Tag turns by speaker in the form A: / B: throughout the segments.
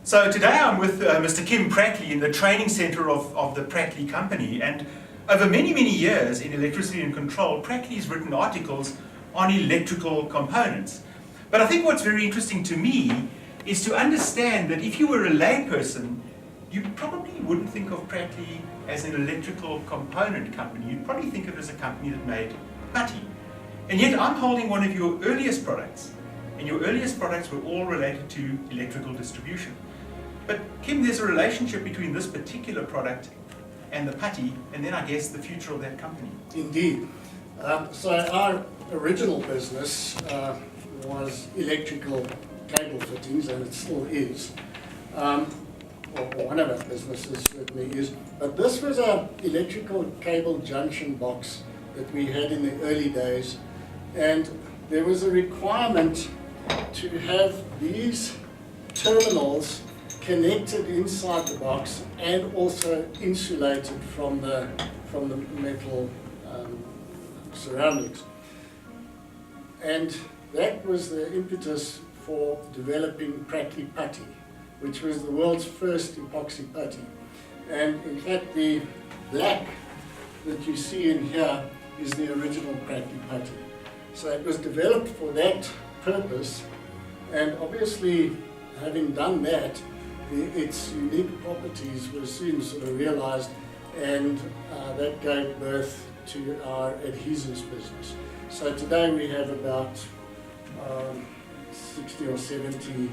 A: So today I'm with Mr. Kim Pratley in the training center of the Pratley company, and over many years in electricity and control, Pratley's written articles on electrical components. But I think what's very interesting to me is to understand that if you were a layperson, you probably wouldn't think of Pratley as an electrical component company. You'd probably think of it as a company that made putty. And yet I'm holding one of your earliest products, and your earliest products were all related to electrical distribution. But Kim, there's a relationship between this particular product and the putty, and then I guess the future of that company.
B: Indeed. So our original business was electrical cable fittings, and it still is. Or one of our businesses certainly is. But this was an electrical cable junction box that we had in the early days, and there was a requirement to have these terminals connected inside the box and also insulated from the metal surroundings. And that was the impetus for developing Pratley putty, which was the world's first epoxy putty. And in fact, the black that you see in here is the original Pratley putty. So it was developed for that purpose, and obviously, having done that, its unique properties were soon sort of realized, and that gave birth to our adhesives business. So today we have about 60 or 70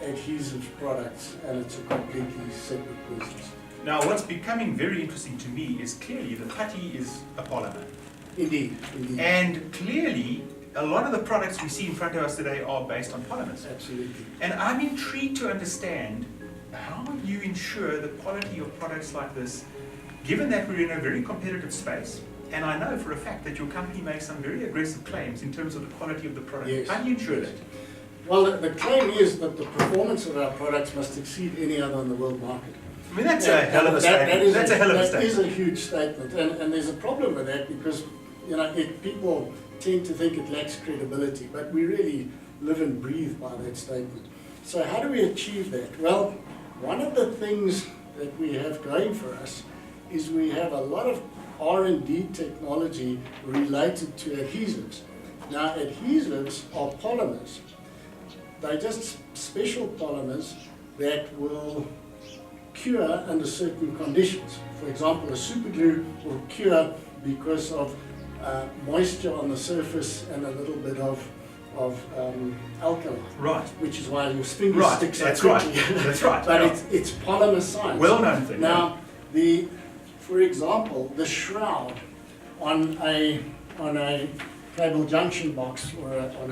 B: adhesive products, and it's a completely separate business.
A: Now what's becoming very interesting to me is clearly the putty is a polymer.
B: Indeed.
A: And clearly a lot of the products we see in front of us today are based on polymers.
B: Absolutely.
A: And I'm intrigued to understand how you ensure the quality of products like this, given that we're in a very competitive space, and I know for a fact that your company makes some very aggressive claims in terms of the quality of the product.
B: Yes.
A: How do you ensure that?
B: Well, the claim is that the performance of our products must exceed any other on the world market.
A: I mean, that's a hell of a statement. That's a hell of a statement.
B: That is a huge statement, and there's a problem with that because, you know, people tend to think it lacks credibility, but we really live and breathe by that statement. So how do we achieve that? Well, one of the things that we have going for us is we have a lot of R&D technology related to adhesives. Now, adhesives are polymers. They're just special polymers that will cure under certain conditions. For example, a superglue will cure because of moisture on the surface and a little bit of alkali.
A: Right.
B: Which is why your finger sticks out quickly.
A: That's right.
B: But it's polymer science.
A: Well-known thing.
B: Now, for example, the shroud on a cable junction box or on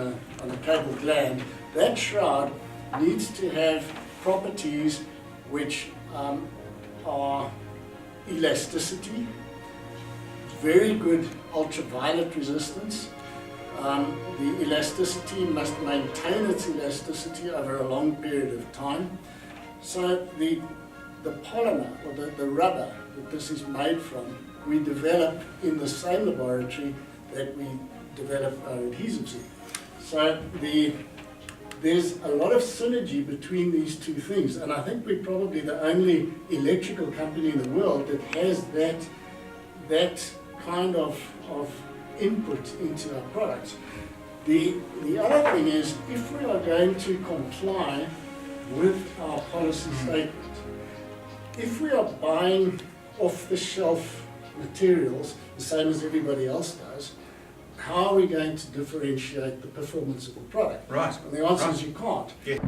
B: a cable gland, that shroud needs to have properties which are elasticity, very good ultraviolet resistance. The elasticity must maintain its elasticity over a long period of time. So the polymer, or the rubber that this is made from, we develop in the same laboratory that we develop our adhesives in. So there's a lot of synergy between these two things, and I think we're probably the only electrical company in the world that has that kind of input into our products. The other thing is, if we are going to comply with our policy statement, if we are buying off-the-shelf materials, the same as everybody else does, how are we going to differentiate the performance of the product?
A: Right.
B: And the answer is you can't.
A: Yeah.